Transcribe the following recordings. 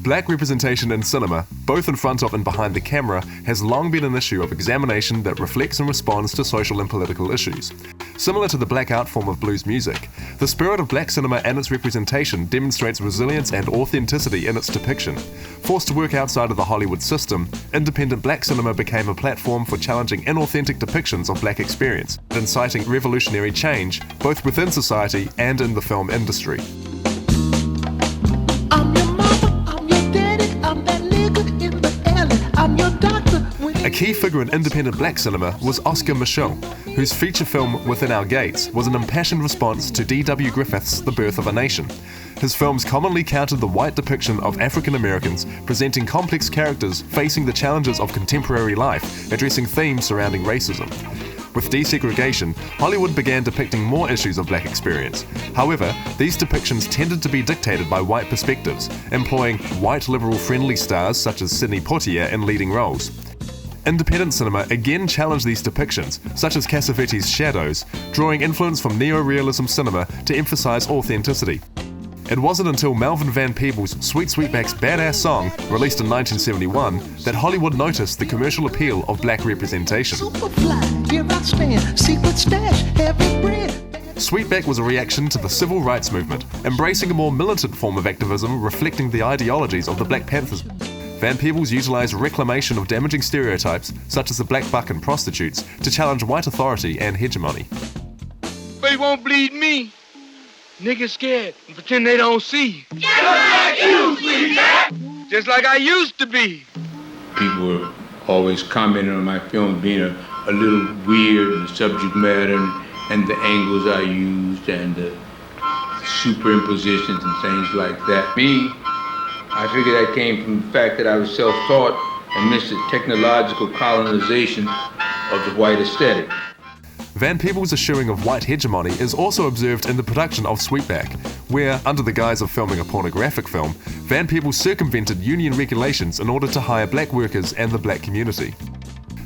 Black representation in cinema, both in front of and behind the camera, has long been an issue of examination that reflects and responds to social and political issues. Similar to the black art form of blues music, the spirit of black cinema and its representation demonstrates resilience and authenticity in its depiction. Forced to work outside of the Hollywood system, independent black cinema became a platform for challenging inauthentic depictions of black experience, inciting revolutionary change both within society and in the film industry. A key figure in independent black cinema was Oscar Micheaux, whose feature film Within Our Gates was an impassioned response to D.W. Griffith's The Birth of a Nation. His films commonly countered the white depiction of African Americans, presenting complex characters facing the challenges of contemporary life, addressing themes surrounding racism. With desegregation, Hollywood began depicting more issues of black experience. However, these depictions tended to be dictated by white perspectives, employing white liberal-friendly stars such as Sidney Poitier in leading roles. Independent cinema again challenged these depictions, such as Cassavetes' Shadows, drawing influence from neo-realism cinema to emphasize authenticity. It wasn't until Melvin Van Peebles' Sweet Sweetback's Badass Song, released in 1971, that Hollywood noticed the commercial appeal of black representation. Sweetback was a reaction to the civil rights movement, embracing a more militant form of activism reflecting the ideologies of the Black Panthers. Van Peebles utilized reclamation of damaging stereotypes, such as the black buck and prostitutes, to challenge white authority and hegemony. They won't bleed me. Niggas scared and pretend they don't see. Just like you, Sweetback! Just like I used to be. People were always commenting on my film being a little weird in the subject matter and the angles I used and the superimpositions and things like that. I figure that came from the fact that I was self-taught and missed the technological colonization of the white aesthetic. Van Peebles' eschewing of white hegemony is also observed in the production of Sweetback, where, under the guise of filming a pornographic film, Van Peebles circumvented union regulations in order to hire black workers and the black community.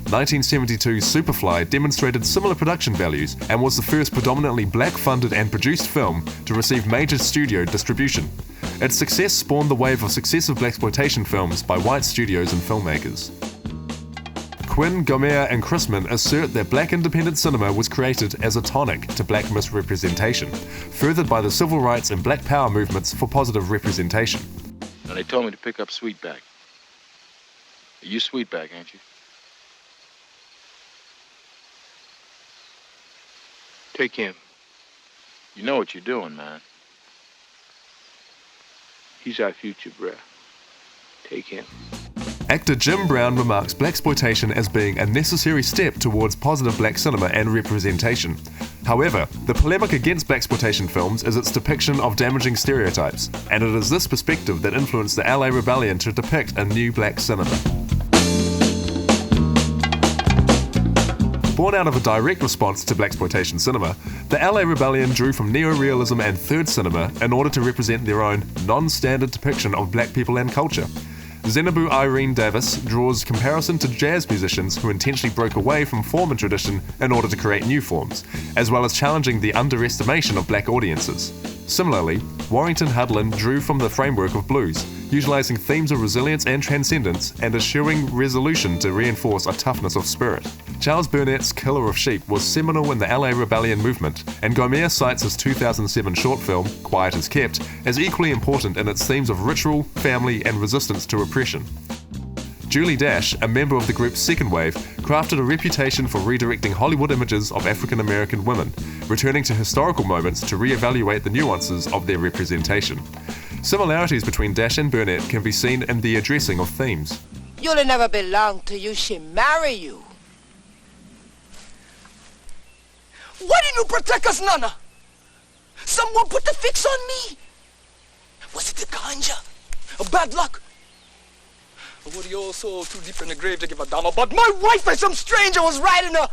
1972's Superfly demonstrated similar production values and was the first predominantly black-funded and produced film to receive major studio distribution. Its success spawned the wave of successive blaxploitation films by white studios and filmmakers. Quinn, Gomer, and Chrisman assert that black independent cinema was created as a tonic to black misrepresentation, furthered by the civil rights and black power movements for positive representation. Now they told me to pick up Sweetback. You Sweetback, ain't you? Take him. You know what you're doing, man. He's our future, bruh. Take him. Actor Jim Brown remarks blaxploitation as being a necessary step towards positive black cinema and representation. However, the polemic against blaxploitation films is its depiction of damaging stereotypes, and it is this perspective that influenced the LA Rebellion to depict a new black cinema. Born out of a direct response to blaxploitation cinema, the LA Rebellion drew from neo-realism and third cinema in order to represent their own non-standard depiction of black people and culture. Zenabu Irene Davis draws comparison to jazz musicians who intentionally broke away from form and tradition in order to create new forms, as well as challenging the underestimation of black audiences. Similarly, Warrington Hudlin drew from the framework of blues, utilizing themes of resilience and transcendence and eschewing resolution to reinforce a toughness of spirit. Charles Burnett's Killer of Sheep was seminal in the LA Rebellion movement, and Gomer cites his 2007 short film, Quiet as Kept, as equally important in its themes of ritual, family, and resistance to oppression. Julie Dash, a member of the group Second Wave, crafted a reputation for redirecting Hollywood images of African American women, returning to historical moments to re-evaluate the nuances of their representation. Similarities between Dash and Burnett can be seen in the addressing of themes. You'll never belong to you, she marry you. Why didn't you protect us, Nana? Someone put the fix on me. Was it the ganja? Or bad luck? Or were you also too deep in the grave to give a damn about my wife and some stranger was riding her?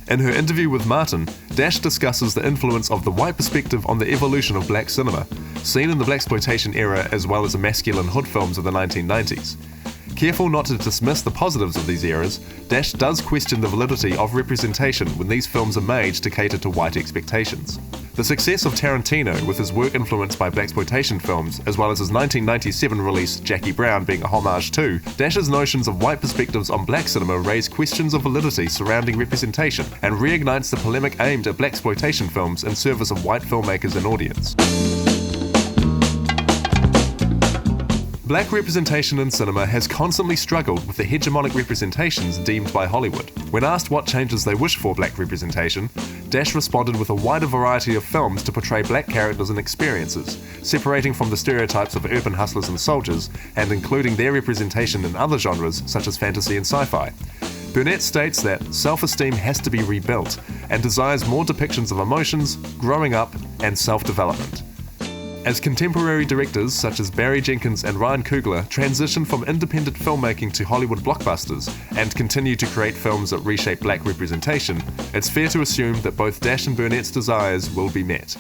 In her interview with Martin, Dash discusses the influence of the white perspective on the evolution of black cinema, seen in the blaxploitation era as well as the masculine hood films of the 1990s. Careful not to dismiss the positives of these eras, Dash does question the validity of representation when these films are made to cater to white expectations. The success of Tarantino, with his work influenced by blaxploitation films, as well as his 1997 release Jackie Brown being a homage to, Dash's notions of white perspectives on black cinema raise questions of validity surrounding representation and reignites the polemic aimed at blaxploitation films in service of white filmmakers and audience. Black representation in cinema has constantly struggled with the hegemonic representations deemed by Hollywood. When asked what changes they wish for black representation, Dash responded with a wider variety of films to portray black characters and experiences, separating from the stereotypes of urban hustlers and soldiers, and including their representation in other genres such as fantasy and sci-fi. Burnett states that self-esteem has to be rebuilt and desires more depictions of emotions, growing up, and self-development. As contemporary directors such as Barry Jenkins and Ryan Coogler transition from independent filmmaking to Hollywood blockbusters and continue to create films that reshape black representation, it's fair to assume that both Dash and Burnett's desires will be met.